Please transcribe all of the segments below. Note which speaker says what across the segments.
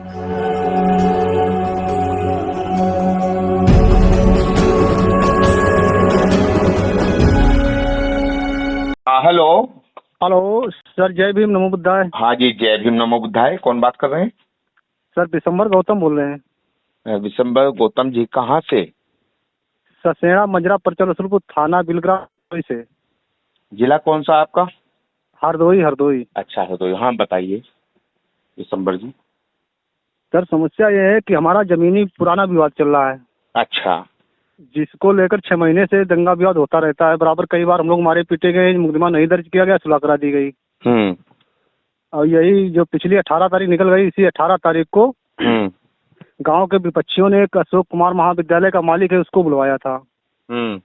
Speaker 1: हाँ hello.
Speaker 2: Hello sir, जय भीम नमो बुद्धाय।
Speaker 1: हाँ जी, जय भीम नमो बुद्धाय। कौन बात कर रहे हैं?
Speaker 2: सर दिसंबर गौतम बोल रहे हैं।
Speaker 1: विशंबर गौतम जी, कहाँ से?
Speaker 2: ससेड़ा मजरा परचर रसुलपुर थाना बिलग्राम से।
Speaker 1: जिला कौन सा आपका?
Speaker 2: हरदोई हरदोई।
Speaker 1: अच्छा है, तो हाँ बताइए विशंबर जी।
Speaker 2: सर समस्या ये है कि हमारा जमीनी पुराना विवाद चल रहा है,
Speaker 1: अच्छा।
Speaker 2: जिसको लेकर 6 महीने से दंगा विवाद होता रहता है। बराबर कई बार हम लोग मारे पीटे गए, मुकदमा नहीं दर्ज किया गया, सुलह करा दी गई।
Speaker 1: हम्म।
Speaker 2: और यही जो पिछली 18 तारीख निकल गई, इसी 18 तारीख को
Speaker 1: हम्म।
Speaker 2: गांव के विपक्षियों ने एक अशोक कुमार महाविद्यालय का मालिक है, उसको बुलवाया था।
Speaker 1: हम्म।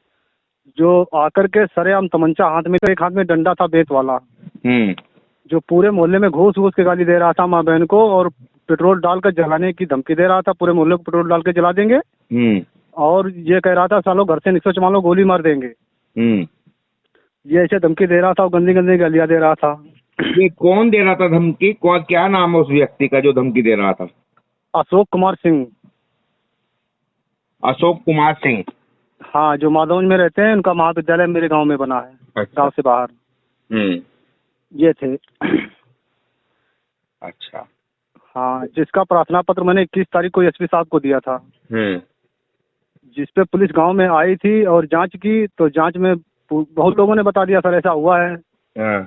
Speaker 2: जो आकर के सरेआम तमंचा हाथ में, एक हाथ में डंडा था बेत वाला,
Speaker 1: हम्म।
Speaker 2: जो पूरे मोहल्ले में घूस घूस के गाली दे रहा था माँ बहन को, और पेट्रोल डालकर जलाने की धमकी दे रहा था। पूरे मोहल्ले को पेट्रोल डाल के जला देंगे,
Speaker 1: हम्म।
Speaker 2: और ये कह रहा था सालों घर से निकलो, चमा लो, गोली मार देंगे।
Speaker 1: हम्म।
Speaker 2: ये ऐसे धमकी दे रहा था और गंदी गंदी गालियां दे रहा था।
Speaker 1: ये कौन दे रहा था धमकी? कौन, क्या नाम है उस व्यक्ति का जो धमकी दे रहा था?
Speaker 2: अशोक कुमार सिंह।
Speaker 1: अशोक कुमार सिंह।
Speaker 2: हाँ, जो माधवगंज में रहते हैं, उनका महाविद्यालय मेरे गांव में बना है।
Speaker 1: अच्छा।
Speaker 2: गांव से बाहर
Speaker 1: हम्म।
Speaker 2: ये थे।
Speaker 1: अच्छा।
Speaker 2: हाँ, जिसका प्रार्थना पत्र मैंने 21 तारीख को एसपी साहब को दिया था,
Speaker 1: हम्म।
Speaker 2: जिसपे पुलिस गांव में आई थी और जांच की। तो जांच में बहुत लोगों ने बता दिया सर ऐसा हुआ है।
Speaker 1: हाँ।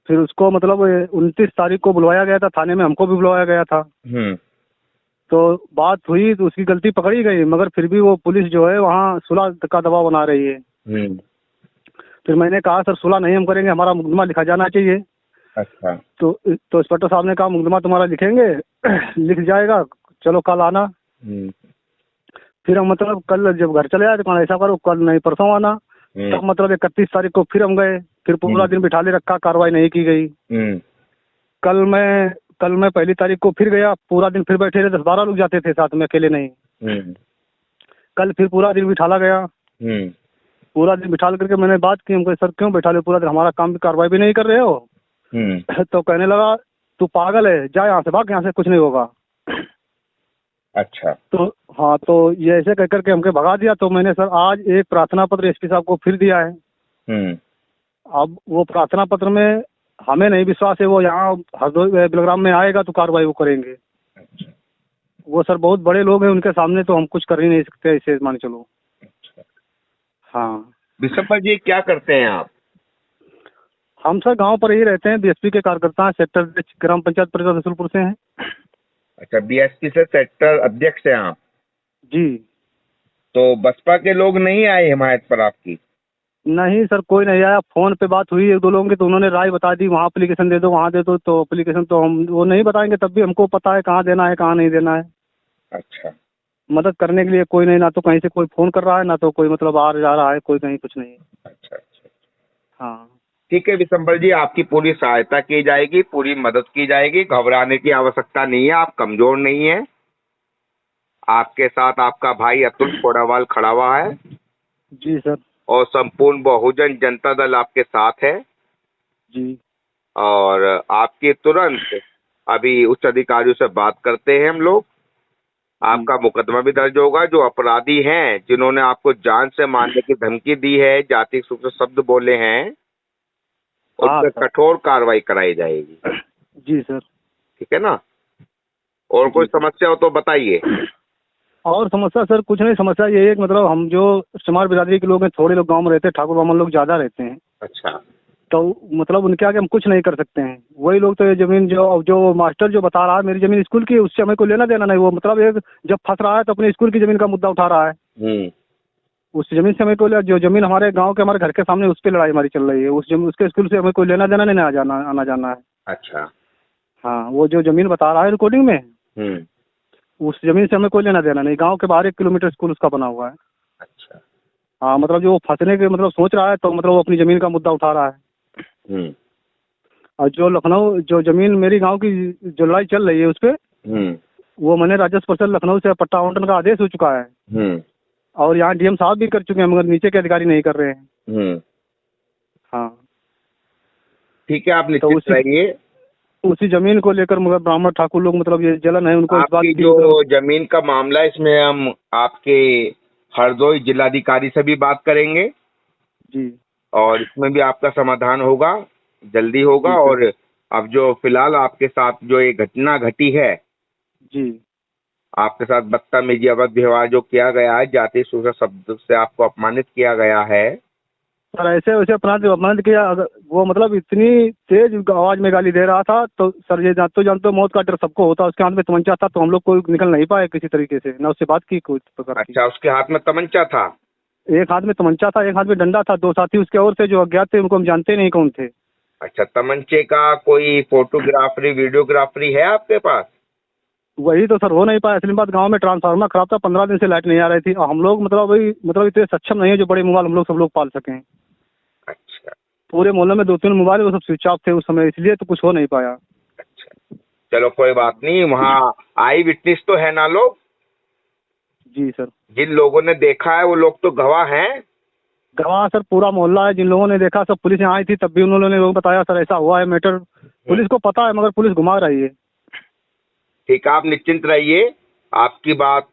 Speaker 2: फिर उसको मतलब 29 तारीख को बुलवाया गया था थाने में, हमको भी बुलवाया गया था।
Speaker 1: हम्म।
Speaker 2: तो बात हुई तो उसकी गलती पकड़ी गई, मगर फिर भी वो पुलिस जो है वहाँ सुलह का दबाव बना रही है।
Speaker 1: हम्म।
Speaker 2: फिर मैंने कहा सर सुलह नहीं हम करेंगे, हमारा मुकदमा लिखा जाना चाहिए।
Speaker 1: अच्छा।
Speaker 2: तो इंस्पेक्टर साहब ने कहा मुकदमा तुम्हारा लिखेंगे, लिख जाएगा, चलो कल आना।
Speaker 1: हम्म।
Speaker 2: फिर हम मतलब कल जब घर चले आए तो कहा ऐसा करो कल नहीं परसों आना। तब मतलब 31 तारीख को फिर हम गए, फिर पूरा दिन बिठा ले रखा, कार्रवाई नहीं की गई। कल मैं 1 तारीख को फिर गया, पूरा दिन फिर बैठे रहे, 10-12 लोग जाते थे साथ में, अकेले नहीं। कल फिर पूरा दिन बिठाला गया। पूरा दिन बिठाल करके मैंने बात की, हमको सर क्यों बैठा ले पूरा दिन, हमारा काम की कार्रवाई भी नहीं कर रहे हो। तो कहने लगा तू पागल है, जा यहाँ से, भाग यहाँ से, कुछ नहीं होगा।
Speaker 1: अच्छा।
Speaker 2: तो हाँ, तो ये ऐसे कह करके हमको भगा दिया। तो मैंने सर आज एक प्रार्थना पत्र एसपी साहब को फिर दिया है। अब वो प्रार्थना पत्र में हमें नहीं विश्वास है, वो यहाँ हरदोई बिलग्राम में आएगा तो कार्रवाई वो करेंगे।
Speaker 1: अच्छा।
Speaker 2: वो सर बहुत बड़े लोग हैं, उनके सामने तो हम कुछ कर ही नहीं सकते, ऐसे मान चलो।
Speaker 1: अच्छा।
Speaker 2: हाँ।
Speaker 1: विशंबर जी क्या करते हैं आप?
Speaker 2: हम सर गांव पर ही रहते हैं, बीएसपी के कार्यकर्ता हैं, सेक्टर ग्राम पंचायत परिषद रसूलपुर से हैं।
Speaker 1: अच्छा, बीएसपी से सेक्टर अध्यक्ष हैं आप?
Speaker 2: जी।
Speaker 1: तो बसपा के लोग नहीं आए हिमायत पर आपकी?
Speaker 2: नहीं सर, कोई नहीं आया। फोन पे बात हुई 1-2 लोगों की, तो उन्होंने राय बता दी, वहाँ एप्लीकेशन दे दो, वहाँ दे दो। तो एप्लीकेशन तो हम वो नहीं बताएंगे, तब भी हमको पता है कहाँ देना है कहाँ नहीं देना है।
Speaker 1: अच्छा।
Speaker 2: मदद करने के लिए कोई नहीं, ना तो कहीं से कोई फोन कर रहा है, ना तो कोई मतलब आ जा रहा है, कोई कहीं कुछ नहीं।
Speaker 1: अच्छा। अच्छा।
Speaker 2: हाँ।
Speaker 1: ठीक है विशंबर जी, आपकी पूरी सहायता की जाएगी, पूरी मदद की जाएगी, घबराने की आवश्यकता नहीं है, आप कमजोर नहीं है। आपके साथ आपका भाई अतुल कोडावाल खड़ा हुआ है
Speaker 2: जी सर।
Speaker 1: और संपूर्ण बहुजन जनता दल आपके साथ है।
Speaker 2: जी।
Speaker 1: और आपके तुरंत अभी उच्च अधिकारियों से बात करते हैं हम लोग। आपका मुकदमा भी दर्ज होगा। जो अपराधी हैं जिन्होंने आपको जान से मारने की धमकी दी है, जाति सूत्र शब्द बोले हैं, उन
Speaker 2: हाँ
Speaker 1: पर
Speaker 2: सर।
Speaker 1: कठोर कार्रवाई कराई जाएगी।
Speaker 2: जी सर।
Speaker 1: ठीक है ना? और कोई
Speaker 2: जी सर।
Speaker 1: समस्या हो तो बताइए।
Speaker 2: और समस्या सर कुछ नहीं, समस्या ये है कि मतलब हम जो चमार बिरादरी के लोग हैं, थोड़े लोग गांव में रहते हैं, ठाकुर ब्राह्मण लोग ज्यादा रहते हैं।
Speaker 1: अच्छा।
Speaker 2: तो मतलब उनके आगे हम कुछ नहीं कर सकते हैं। वही लोग तो ये जमीन जो मास्टर जो बता रहा है मेरी जमीन स्कूल की, उससे हमें कोई लेना देना नहीं। वो मतलब एक जब फंस रहा है तो अपने स्कूल की जमीन का मुद्दा उठा रहा है। उस जमीन से हमें कोई, जो जमीन हमारे गांव के हमारे घर के सामने, उस पर लड़ाई हमारी चल रही है। उसके स्कूल से हमें कोई लेना देना नहीं, आना जाना है।
Speaker 1: अच्छा।
Speaker 2: हाँ, वो जो जमीन बता रहा है रिकॉर्डिंग में, उस जमीन से हमें कोई लेना देना नहीं। गांव के बाहर 1 किलोमीटर स्कूल उसका बना हुआ है।
Speaker 1: अच्छा।
Speaker 2: हाँ, मतलब जो फंसने के मतलब सोच रहा है, तो मतलब वो अपनी जमीन का मुद्दा उठा रहा है। और जो लखनऊ, जो जमीन मेरी गांव की जो लड़ाई चल रही है उस पर, वो मैंने राजस्व परिषद लखनऊ से पट्टा आवंटन का आदेश हो चुका है। और यहाँ डीएम साहब भी कर चुके हैं, मगर नीचे के अधिकारी नहीं कर रहे हैं। हाँ।
Speaker 1: ठीक है, आप
Speaker 2: तो
Speaker 1: निश्चित रहिए।
Speaker 2: उसी जमीन को लेकर मगर ब्राह्मण ठाकुर लोग मतलब ये जलन है उनको इस बात
Speaker 1: आपकी
Speaker 2: की
Speaker 1: जो
Speaker 2: मतलब।
Speaker 1: जमीन का मामला है इसमें हम आपके हरदोई जिलाधिकारी से भी बात करेंगे
Speaker 2: जी
Speaker 1: और इसमें भी आपका समाधान होगा, जल्दी होगा।
Speaker 2: जी सर।
Speaker 1: और अब जो फिलहाल आपके साथ जो ये घटना घटी है,
Speaker 2: जी
Speaker 1: आपके साथ बदतमीजी अभद्र व्यवहार जो किया गया है, जाति सूचक शब्द से आपको अपमानित किया गया है,
Speaker 2: सर ऐसे वैसे अपराध किया, अगर वो मतलब इतनी तेज आवाज में गाली दे रहा था तो सर ये जानते मौत का डर सबको होता, उसके हाथ में तमंचा था तो हम लोग कोई निकल नहीं पाए किसी तरीके से, ना उससे बात की कोई प्रकार की।
Speaker 1: अच्छा उसके हाथ में तमंचा था?
Speaker 2: एक हाथ में तमंचा था, एक हाथ में डंडा था, दो साथी उसके और थे जो अज्ञात थे, उनको हम जानते नहीं कौन थे।
Speaker 1: अच्छा तमंचे का कोई फोटोग्राफरी वीडियोग्राफरी है आपके पास?
Speaker 2: वही तो सर हो नहीं पाया, असली बात गांव में ट्रांसफार्मर खराब था, 15 दिन से लाइट नहीं आ रही थी और हम लोग मतलब वही मतलब इतने सक्षम नहीं है जो बड़े मोबाइल हम लोग सब लोग पाल सकें।
Speaker 1: अच्छा
Speaker 2: पूरे मोहल्ले में 2-3 मोबाइल वो सब स्विच ऑफ थे उस समय, इसलिए तो कुछ हो नहीं पाया।
Speaker 1: अच्छा, चलो कोई बात नहीं। वहाँ आई विटनेस तो है ना लोग?
Speaker 2: जी सर।
Speaker 1: जिन लोगों ने देखा है वो लोग तो गवाह हैं?
Speaker 2: गवाह सर पूरा मोहल्ला है, जिन लोगों ने देखा सब, पुलिस यहाँ आई थी तब भी उन्होंने लोग बताया सर ऐसा हुआ है मैटर, पुलिस को पता है मगर पुलिस घुमा रही है।
Speaker 1: ठीक है, आप निश्चिंत रहिए। आपकी बात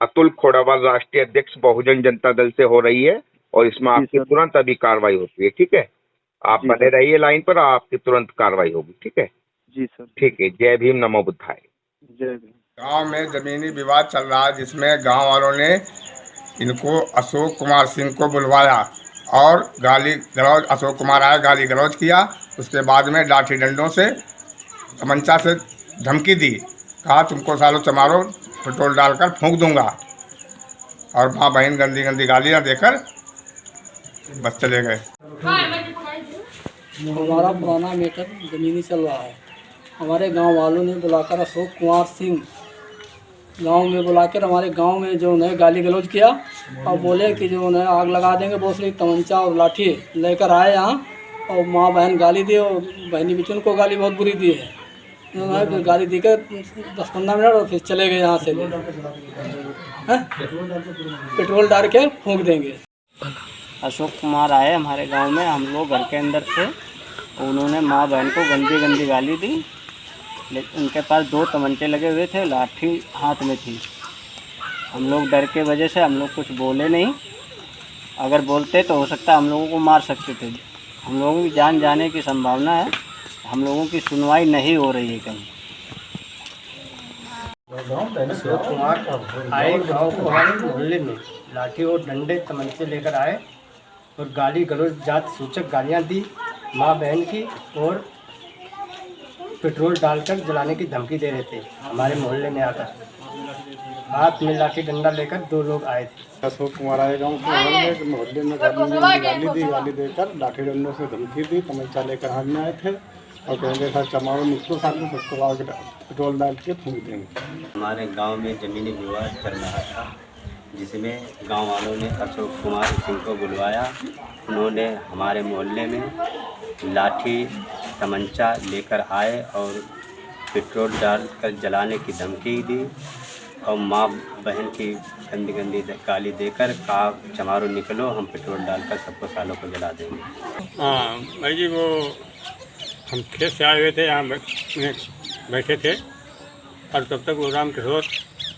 Speaker 1: अतुल खोड़ावाल राष्ट्रीय अध्यक्ष बहुजन जनता दल से हो रही है और इसमें
Speaker 2: जी
Speaker 1: आपकी
Speaker 2: सर।
Speaker 1: तुरंत अभी कार्रवाई होती है। ठीक है, आप
Speaker 2: जी
Speaker 1: बने
Speaker 2: सर।
Speaker 1: रहिए लाइन पर, आपकी तुरंत कार्रवाई होगी। ठीक है?
Speaker 2: जी सर।
Speaker 1: ठीक है, जय भीम नमो बुद्धाय।
Speaker 2: जय भीम।
Speaker 3: गांव में जमीनी विवाद चल रहा है जिसमें गांव वालों ने इनको अशोक कुमार सिंह को बुलवाया और गाली गलौज, अशोक कुमार आया गाली गलौज किया। उसके बाद में लाठी डंडों से तमंचा से धमकी दी, कहा तुमको सालों चमारो पेट्रोल डालकर फूंक दूंगा, और माँ बहन गंदी गंदी गालियाँ देकर बस चले गए।
Speaker 4: हमारा पुराना मैटर ज़मीनी चल रहा है। हमारे गांव वालों ने बुलाकर अशोक कुमार सिंह गांव में बुलाकर हमारे गांव में जो उन्हें गाली गलौज किया और बोले कि जो उन्हें आग लगा देंगे, बहुत सारी तमंचा और लाठी लेकर आए यहाँ और माँ बहन गाली दी और बहनी बिचन को गाली बहुत बुरी दी है। उन्होंने गाली दी कर 10-15 मिनट और फिर चले गए यहाँ से। पेट्रोल डाल के फूंक देंगे।
Speaker 5: अशोक कुमार आए हमारे गांव में, हम लोग घर के अंदर थे, उन्होंने माँ बहन को गंदी गंदी गाली दी, लेकिन उनके पास 2 तमंचे लगे हुए थे, लाठी हाथ में थी। हम लोग डर के वजह से हम लोग कुछ बोले नहीं, अगर बोलते तो हो सकता हम लोगों को मार सकते थे। हम लोगों की जान जाने की संभावना है, हम लोगों की सुनवाई नहीं हो रही है कहीं।
Speaker 6: अशोक कुमार आए गांव को हमारे मोहल्ले में, लाठी और डंडे तमंचे लेकर आए और गाली गलौज जात सूचक गालियां दी माँ बहन की, और पेट्रोल डालकर जलाने की धमकी दे रहे थे हमारे मोहल्ले में आकर। हाथ में लाठी डंडा लेकर 2 लोग आए थे।
Speaker 7: अशोक कुमार आए गाँव के मोहल्ले में गाली देकर लाठी डंडों से धमकी दी, तमंचा लेकर हाथ में आए थे और कहेंगे सर चमारो निकलो साथ में, सबको आग पेट्रोल डाल के फूंक देंगे।
Speaker 8: हमारे गांव में ज़मीनी विवाद चल रहा था जिसमें गांव वालों ने अशोक कुमार सिंह को बुलवाया। उन्होंने हमारे मोहल्ले में लाठी तमंचा लेकर आए और पेट्रोल डालकर जलाने की धमकी दी और माँ बहन की गंदी गंदी गाली देकर कहा चमारो निकलो, हम पेट्रोल डालकर सबको सालों को जला देंगे।
Speaker 9: हाँ भाई जी, वो हम खेत से आए हुए थे, यहाँ बैठे थे और तब तक वो राम किशोर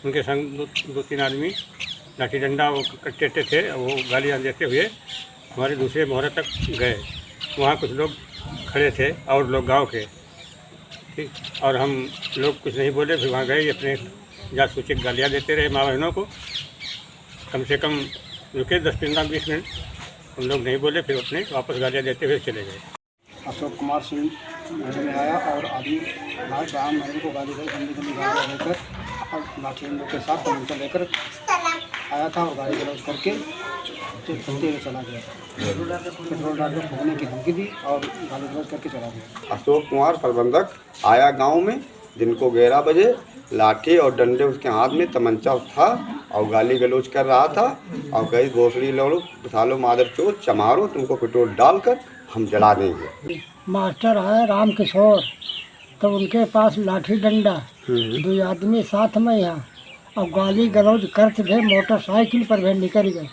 Speaker 9: उनके संग 2-3 आदमी लाठी डंडा वो कट्टे थे, वो गालियाँ देते हुए हमारे दूसरे मोहल्ले तक गए। वहाँ कुछ लोग खड़े थे और लोग गांव के, ठीक, और हम लोग कुछ नहीं बोले। फिर वहाँ गए, अपने जात सूचक गालियाँ देते रहे माँ बहनों को। कम से कम रुके 10-15-20 मिनट, हम लोग नहीं बोले, फिर अपने वापस गालियाँ देते हुए चले गए।
Speaker 6: अशोक कुमार सिंह मोहल्ले में आया और आदमी राम बहन को गाली गंदी गालियाँ देकर और लाठी डंडों के साथ तमंचा लेकर आया था और गाली गलौज करके चलते हुए चला गया। पेट्रोल डाल के फूंकने की धमकी दी और गाली गलौज करके चला गया।
Speaker 10: अशोक कुमार प्रबंधक आया गांव में, जिनको 11 बजे लाठी और डंडे उसके हाथ में तमंचा था और गाली गलौज कर रहा था और कई भोसड़ी लोग सालों मादर चोर चमारो, तुमको पेट्रोल डालकर हम जला देंगे।
Speaker 4: मास्टर है राम किशोर, तो उनके पास लाठी डंडा 2 आदमी साथ में यहाँ और गाली गलौज करते थे, मोटरसाइकिल पर भी निकल गए।